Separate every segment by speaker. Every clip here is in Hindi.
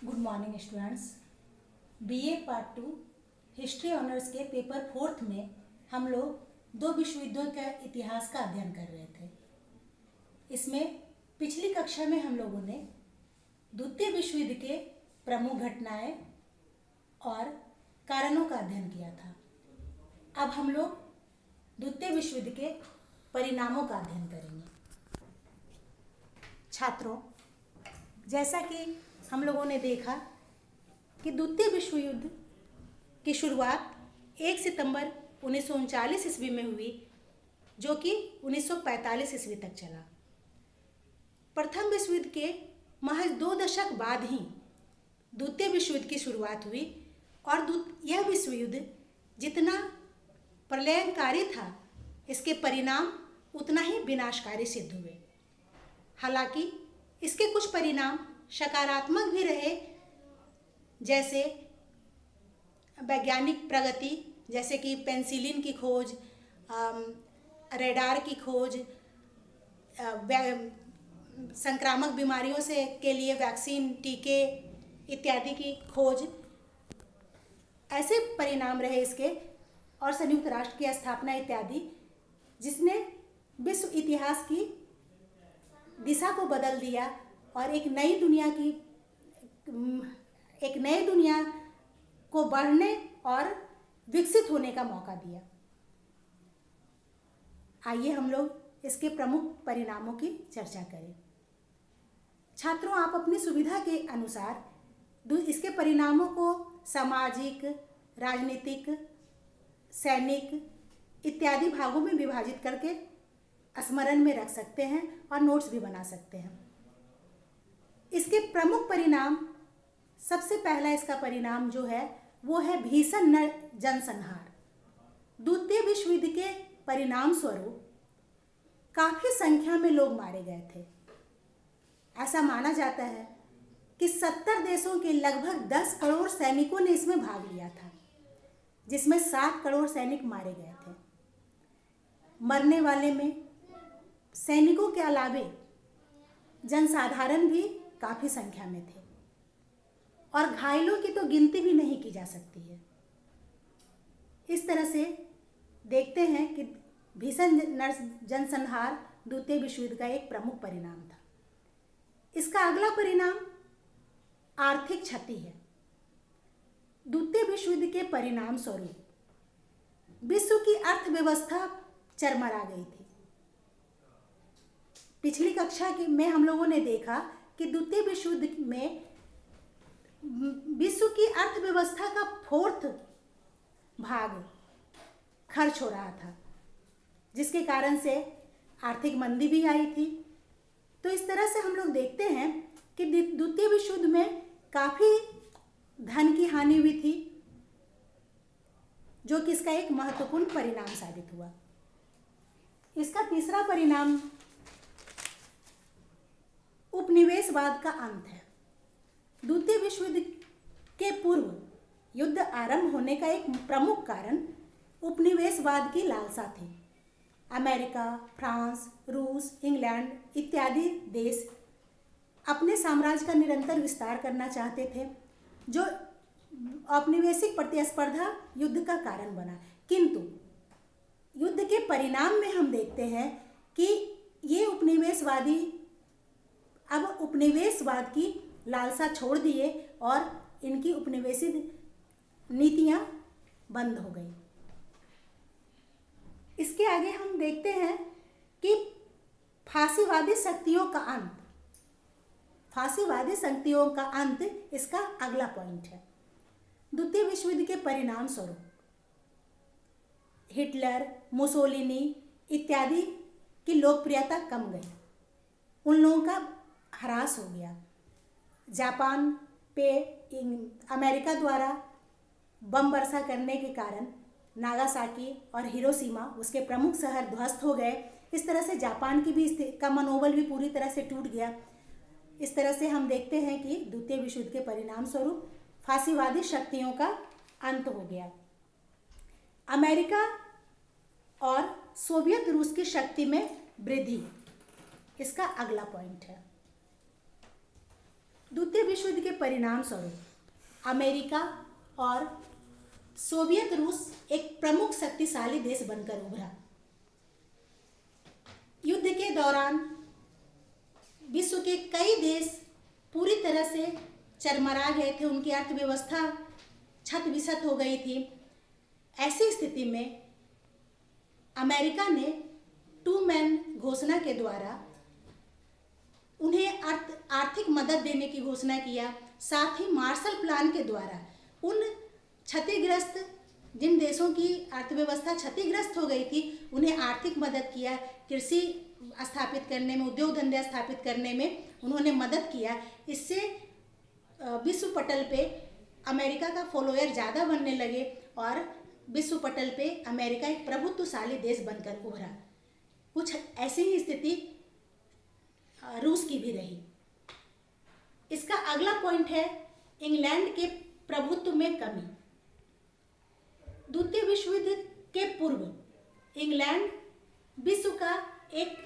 Speaker 1: Good morning students. BA part 2 history honours के पेपर 4 में हम लोग दो विश्वयुद्धों के इतिहास का अध्ययन कर रहे थे। इसमें पिछली कक्षा में हम लोगों ने द्वितीय विश्व युद्ध के प्रमुख घटनाएं और कारणों का अध्ययन किया था। अब हम लोग द्वितीय विश्व युद्ध के परिणामों का अध्ययन करेंगे। छात्रों, जैसा कि हम लोगों ने देखा कि द्वितीय विश्व युद्ध की शुरुआत 1 सितंबर 1939 ईस्वी में हुई, जो कि 1945 ईस्वी तक चला। प्रथम विश्व युद्ध के महज 2 दशक बाद ही द्वितीय विश्व युद्ध की शुरुआत हुई और यह विश्व युद्ध जितना प्रलयंकारी था, इसके परिणाम उतना ही विनाशकारी सिद्ध हुए। हालांकि इसके कुछ परिणाम सकारात्मक भी रहे, जैसे वैज्ञानिक प्रगति, जैसे कि पेनिसिलिन की खोज, रेडार की खोज, संक्रामक बीमारियों से के लिए वैक्सीन, टीके इत्यादि की खोज। ऐसे परिणाम रहे इसके, और संयुक्त राष्ट्र की स्थापना इत्यादि, जिसने विश्व इतिहास की दिशा को बदल दिया और एक नई दुनिया को बढ़ने और विकसित होने का मौका दिया। आइए हम लोग इसके प्रमुख परिणामों की चर्चा करें। छात्रों, आप अपनी सुविधा के अनुसार इसके परिणामों को सामाजिक, राजनीतिक, सैनिक इत्यादि भागों में विभाजित करके स्मरण में रख सकते हैं और नोट्स भी बना सकते हैं। इसके प्रमुख परिणाम, सबसे पहला इसका परिणाम जो है वो है भीषण जनसंहार। द्वितीय विश्व युद्ध के परिणाम स्वरूप काफी संख्या में लोग मारे गए थे। ऐसा माना जाता है कि 70 देशों के लगभग 10 करोड़ सैनिकों ने इसमें भाग लिया था, जिसमें 7 करोड़ सैनिक मारे गए थे। मरने वाले में सैनिकों के अलावे जनसाधारण भी काफी संख्या में थे और घायलों की तो गिनती भी नहीं की जा सकती है। इस तरह से देखते हैं कि भीषण जनसंहार द्वितीय विश्व युद्ध का एक प्रमुख परिणाम था। इसका अगला परिणाम आर्थिक क्षति है। द्वितीय विश्व युद्ध के परिणाम स्वरूप विश्व की अर्थव्यवस्था चरमरा गई थी। पिछली कक्षा में हम लोगों ने देखा कि द्वितीय विश्व युद्ध में विश्व की अर्थव्यवस्था का 4th भाग खर्च हो रहा था, जिसके कारण से आर्थिक मंदी भी आई थी। तो इस तरह से हम लोग देखते हैं कि द्वितीय विश्व युद्ध में काफ़ी धन की हानि हुई थी, जो कि इसका एक महत्वपूर्ण परिणाम साबित हुआ। इसका तीसरा परिणाम उपनिवेशवाद का अंत है। द्वितीय विश्व युद्ध के पूर्व युद्ध आरंभ होने का एक प्रमुख कारण उपनिवेशवाद की लालसा थी। अमेरिका, फ्रांस, रूस, इंग्लैंड इत्यादि देश अपने साम्राज्य का निरंतर विस्तार करना चाहते थे, जो औपनिवेशिक प्रतिस्पर्धा युद्ध का कारण बना। किंतु युद्ध के परिणाम में हम देखते हैं कि ये उपनिवेशवादी अब उपनिवेशवाद की लालसा छोड़ दिए और इनकी उपनिवेशित नीतियां बंद हो गई। इसके आगे हम देखते हैं कि फासीवादी शक्तियों का अंत इसका अगला पॉइंट है। द्वितीय विश्व युद्ध के परिणाम स्वरूप हिटलर, मुसोलिनी इत्यादि की लोकप्रियता कम गई, उन लोगों का ह्रास हो गया। जापान पे अमेरिका द्वारा बम वर्षा करने के कारण नागासाकी और हिरोशिमा, उसके प्रमुख शहर, ध्वस्त हो गए। इस तरह से जापान की भी का मनोबल भी पूरी तरह से टूट गया। इस तरह से हम देखते हैं कि द्वितीय विश्व युद्ध के परिणाम स्वरूप फासीवादी शक्तियों का अंत हो गया। अमेरिका और सोवियत रूस की शक्ति में वृद्धि, इसका अगला पॉइंट है। द्वितीय विश्व युद्ध के परिणाम स्वरूप अमेरिका और सोवियत रूस एक प्रमुख शक्तिशाली देश बनकर उभरा। युद्ध के दौरान विश्व के कई देश पूरी तरह से चरमरा गए थे, उनकी अर्थव्यवस्था छत बिछत हो गई थी। ऐसी स्थिति में अमेरिका ने टू मैन घोषणा के द्वारा उन्हें आर्थिक मदद देने की घोषणा किया। साथ ही मार्शल प्लान के द्वारा उन क्षतिग्रस्त जिन देशों की अर्थव्यवस्था क्षतिग्रस्त हो गई थी उन्हें आर्थिक मदद किया। कृषि स्थापित करने में, उद्योग धंधे स्थापित करने में उन्होंने मदद किया। इससे विश्व पटल पे अमेरिका का फॉलोअर ज़्यादा बनने लगे और विश्व पटल पे अमेरिका एक प्रभुत्वशाली देश बनकर उभरा। कुछ ऐसी ही स्थिति रूस की भी रही। इसका अगला पॉइंट है इंग्लैंड के प्रभुत्व में कमी। द्वितीय विश्व युद्ध के पूर्व इंग्लैंड विश्व का एक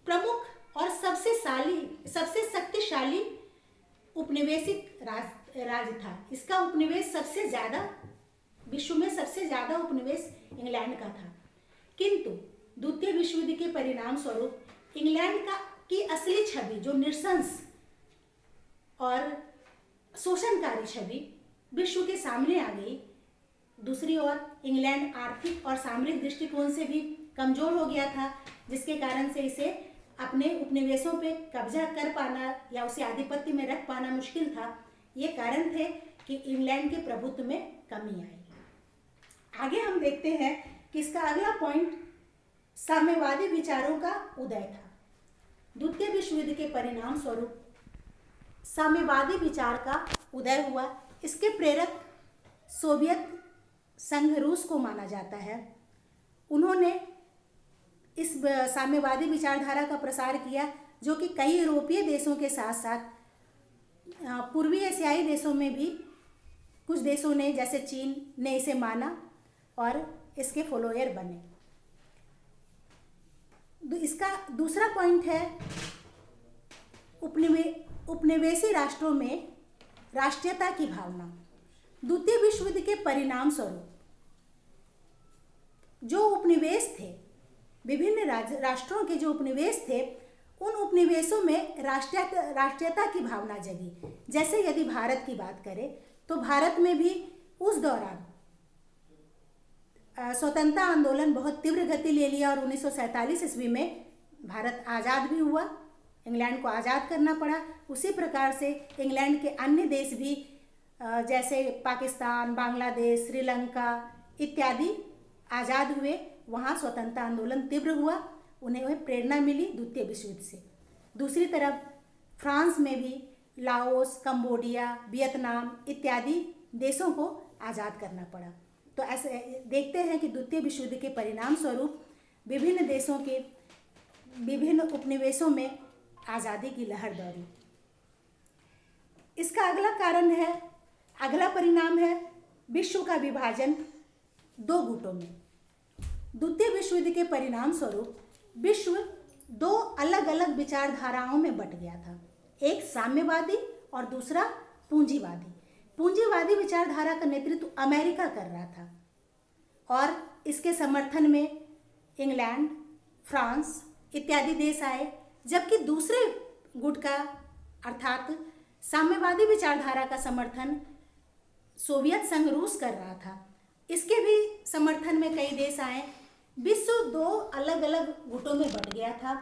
Speaker 1: प्रमुख और सबसे शक्तिशाली उपनिवेशिक राज्य था। इसका उपनिवेश सबसे ज़्यादा, विश्व में सबसे ज़्यादा उपनिवेश इंग्लैंड का था। किंतु द्वितीय विश्व युद्ध के परिणाम स्वरूप इंग्लैंड की असली छवि, जो नृशंस और शोषणकारी छवि विश्व के सामने आ गई। दूसरी ओर इंग्लैंड आर्थिक और सामरिक दृष्टिकोण से भी कमजोर हो गया था, जिसके कारण से इसे अपने उपनिवेशों पे कब्जा कर पाना या उसे आधिपत्य में रख पाना मुश्किल था। ये कारण थे कि इंग्लैंड के प्रभुत्व में कमी आई। आगे हम देखते हैं कि इसका अगला पॉइंट साम्यवादी विचारों का उदय था। द्वितीय विश्व युद्ध के परिणाम स्वरूप साम्यवादी विचार का उदय हुआ। इसके प्रेरक सोवियत संघ रूस को माना जाता है। उन्होंने इस साम्यवादी विचारधारा का प्रसार किया, जो कि कई यूरोपीय देशों के साथ साथ पूर्वी एशियाई देशों में भी कुछ देशों ने, जैसे चीन ने, इसे माना और इसके फॉलोअर बने। इसका दूसरा पॉइंट है उपनिवेशी राष्ट्रों में राष्ट्रीयता की भावना। द्वितीय विश्व युद्ध के परिणाम स्वरूप जो उपनिवेश थे, विभिन्न राष्ट्रों के जो उपनिवेश थे, उन उपनिवेशों में राष्ट्रीयता की भावना जगी। जैसे यदि भारत की बात करें तो भारत में भी उस दौरान स्वतंत्रता आंदोलन बहुत तीव्र गति ले लिया और 1947 ईस्वी में भारत आज़ाद भी हुआ। इंग्लैंड को आज़ाद करना पड़ा। उसी प्रकार से इंग्लैंड के अन्य देश भी जैसे पाकिस्तान, बांग्लादेश, श्रीलंका इत्यादि आज़ाद हुए। वहाँ स्वतंत्रता आंदोलन तीव्र हुआ, उन्हें प्रेरणा मिली द्वितीय विश्व युद्ध से। दूसरी तरफ फ्रांस में भी लाओस, कंबोडिया, वियतनाम इत्यादि देशों को आज़ाद करना पड़ा। तो ऐसे देखते हैं कि द्वितीय विश्व युद्ध के परिणाम स्वरूप विभिन्न देशों के विभिन्न उपनिवेशों में आज़ादी की लहर दौड़ी। इसका अगला परिणाम है विश्व का विभाजन दो गुटों में। द्वितीय विश्व युद्ध के परिणाम स्वरूप विश्व दो अलग अलग विचारधाराओं में बट गया था, एक साम्यवादी और दूसरा पूंजीवादी। पूंजीवादी विचारधारा का नेतृत्व अमेरिका कर रहा था और इसके समर्थन में इंग्लैंड, फ्रांस इत्यादि देश आए, जबकि दूसरे गुट का अर्थात साम्यवादी विचारधारा का समर्थन सोवियत संघ रूस कर रहा था। इसके भी समर्थन में कई देश आए। विश्व दो अलग अलग गुटों में बट गया था।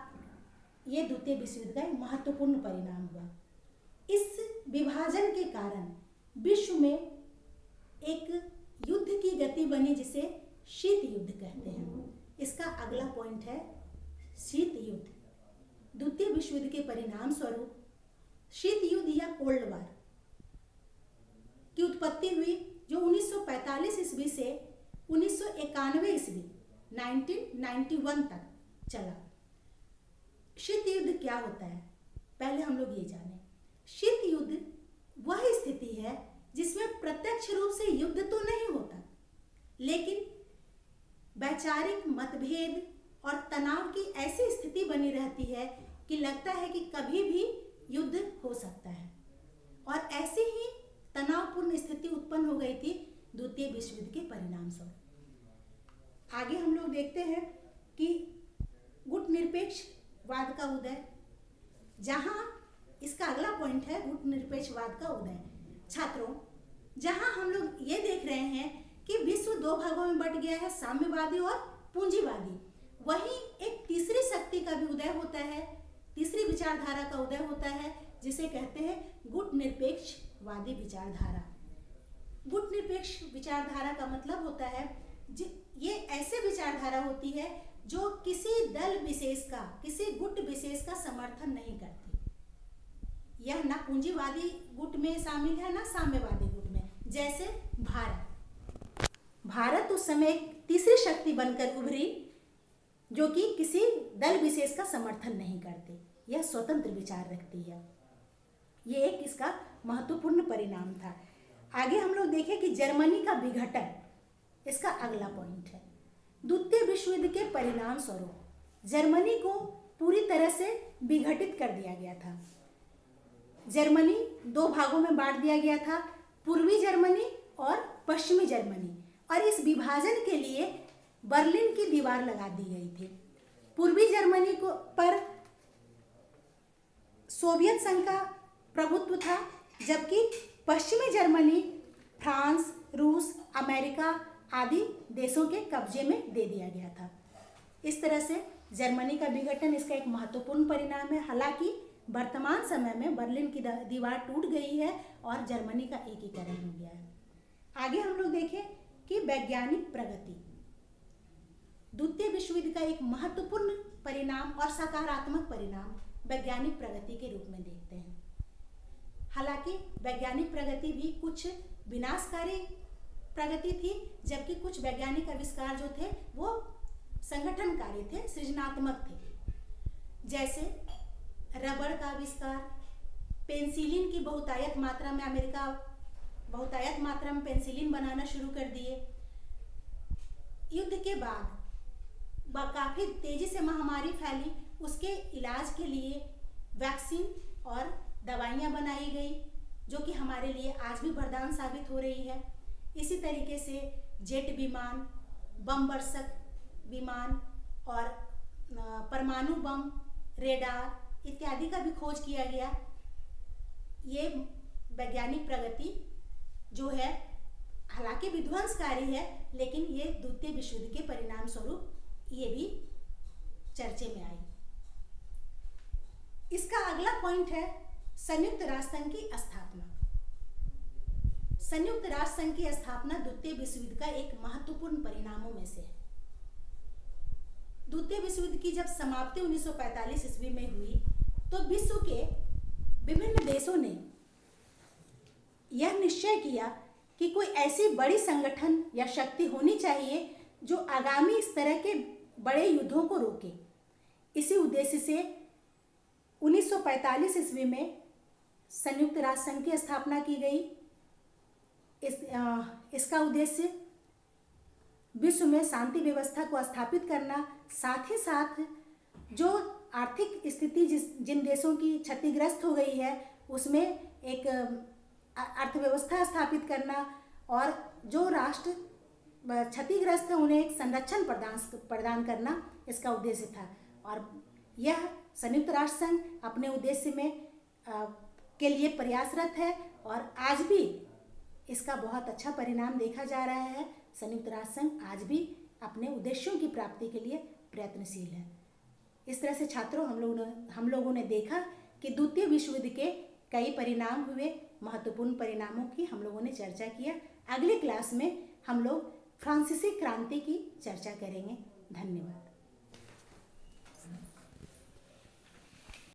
Speaker 1: ये द्वितीय विश्व युद्ध का एक महत्वपूर्ण परिणाम हुआ। इस विभाजन के कारण विश्व में एक युद्ध की गति बनी, जिसे शीत युद्ध कहते हैं। इसका अगला पॉइंट है शीत युद्ध। द्वितीय विश्व युद्ध के परिणाम स्वरूप शीत युद्ध या कोल्ड वार की उत्पत्ति हुई, जो 1945 ईस्वी से 1991 ईस्वी 1991 तक चला। शीत युद्ध क्या होता है, पहले हम लोग ये जानें। शीत युद्ध वह स्थिति है जिसमें प्रत्यक्ष रूप से युद्ध तो नहीं होता, लेकिन वैचारिक मतभेद और तनाव की ऐसी स्थिति बनी रहती है कि लगता है कि कभी भी युद्ध हो सकता है। तनावपूर्ण स्थिति उत्पन्न हो गई थी द्वितीय विश्व युद्ध के परिणाम स्वरूप। आगे हम लोग देखते हैं कि गुटनिरपेक्षवाद का उदय, जहां इसका अगला पॉइंट है गुटनिरपेक्षवाद का उदय। छात्रों, जहां हम लोग ये देख रहे हैं कि विश्व दो भागों में बट गया है, साम्यवादी और पूंजीवादी, वहीं एक तीसरी शक्ति का भी उदय होता है, तीसरी विचारधारा का उदय होता है, जिसे कहते हैं गुटनिरपेक्षवादी विचारधारा। गुटनिरपेक्ष विचारधारा का मतलब होता है ये ऐसे विचारधारा होती है जो किसी दल विशेष का, किसी गुट विशेष का समर्थन नहीं करती। यह ना पूंजीवादी गुट में शामिल है ना साम्यवादी गुट में। जैसे भारत उस समय एक तीसरी शक्ति बनकर उभरी जो कि किसी दल विशेष का समर्थन नहीं करती, यह स्वतंत्र विचार रखती है। ये एक इसका महत्वपूर्ण परिणाम था। आगे हम लोग देखें कि जर्मनी का विघटन, इसका अगला पॉइंट है। द्वितीय विश्व युद्ध के परिणाम स्वरूप जर्मनी को पूरी तरह से विघटित कर दिया गया था। जर्मनी दो भागों में बांट दिया गया था, पूर्वी जर्मनी और पश्चिमी जर्मनी, और इस विभाजन के लिए बर्लिन की दीवार लगा दी गई थी। पूर्वी जर्मनी को पर सोवियत संघ का प्रभुत्व था, जबकि पश्चिमी जर्मनी फ्रांस, रूस, अमेरिका आदि देशों के कब्जे में दे दिया गया था। इस तरह से जर्मनी का विघटन इसका एक महत्वपूर्ण परिणाम है। हालांकि वर्तमान समय में बर्लिन की दीवार टूट गई है और जर्मनी का एकीकरण हो गया है। आगे हम लोग देखें कि वैज्ञानिक प्रगति, द्वितीय विश्व युद्ध का एक महत्वपूर्ण परिणाम और सकारात्मक परिणाम वैज्ञानिक प्रगति के रूप में देखते हैं। हालांकि वैज्ञानिक प्रगति भी कुछ विनाशकारी प्रगति थी, जबकि कुछ वैज्ञानिक आविष्कार जो थे वो संगठनकारी थे, सृजनात्मक थे। जैसे रबड़ का आविष्कार, पेंसिलिन की बहुतायत मात्रा में अमेरिका बहुतायत मात्रा में पेंसिलिन बनाना शुरू कर दिए। युद्ध के बाद काफ़ी तेजी से महामारी फैली, उसके इलाज के लिए वैक्सीन और दवाइयाँ बनाई गई जो कि हमारे लिए आज भी वरदान साबित हो रही है। इसी तरीके से जेट विमान, बम वर्षक विमान और परमाणु बम, रेडार इत्यादि का भी खोज किया गया। ये वैज्ञानिक प्रगति जो है हालांकि विध्वंसकारी है, लेकिन ये द्वितीय विश्व युद्ध के परिणाम स्वरूप ये भी चर्चे में आई। इसका अगला पॉइंट है संयुक्त राष्ट्र संघ की स्थापना। संयुक्त राष्ट्र संघ की स्थापना द्वितीय विश्व युद्ध का एक महत्वपूर्ण परिणामों में से है। द्वितीय विश्व युद्ध की जब समाप्ति 1945 ईस्वी में हुई तो विश्व के विभिन्न देशों ने यह निश्चय किया कि कोई ऐसी बड़ी संगठन या शक्ति होनी चाहिए जो आगामी इस तरह के बड़े युद्धों को रोके। इसी उद्देश्य से 1945 ईस्वी में संयुक्त राष्ट्र संघ की स्थापना की गई। इसका उद्देश्य विश्व में शांति व्यवस्था को स्थापित करना, साथ ही साथ जो आर्थिक स्थिति जिन देशों की क्षतिग्रस्त हो गई है उसमें एक अर्थव्यवस्था स्थापित करना, और जो राष्ट्र क्षतिग्रस्त है उन्हें एक संरक्षण प्रदान करना इसका उद्देश्य था। और यह संयुक्त राष्ट्र संघ अपने उद्देश्य में के लिए प्रयासरत है और आज भी इसका बहुत अच्छा परिणाम देखा जा रहा है। संयुक्त राष्ट्र संघ आज भी अपने उद्देश्यों की प्राप्ति के लिए प्रयत्नशील है। इस तरह से छात्रों हम लोगों ने देखा कि द्वितीय विश्व युद्ध के कई परिणाम हुए, महत्वपूर्ण परिणामों की हम लोगों ने चर्चा किया। अगली क्लास में हम लोग फ्रांसीसी क्रांति की चर्चा करेंगे। धन्यवाद।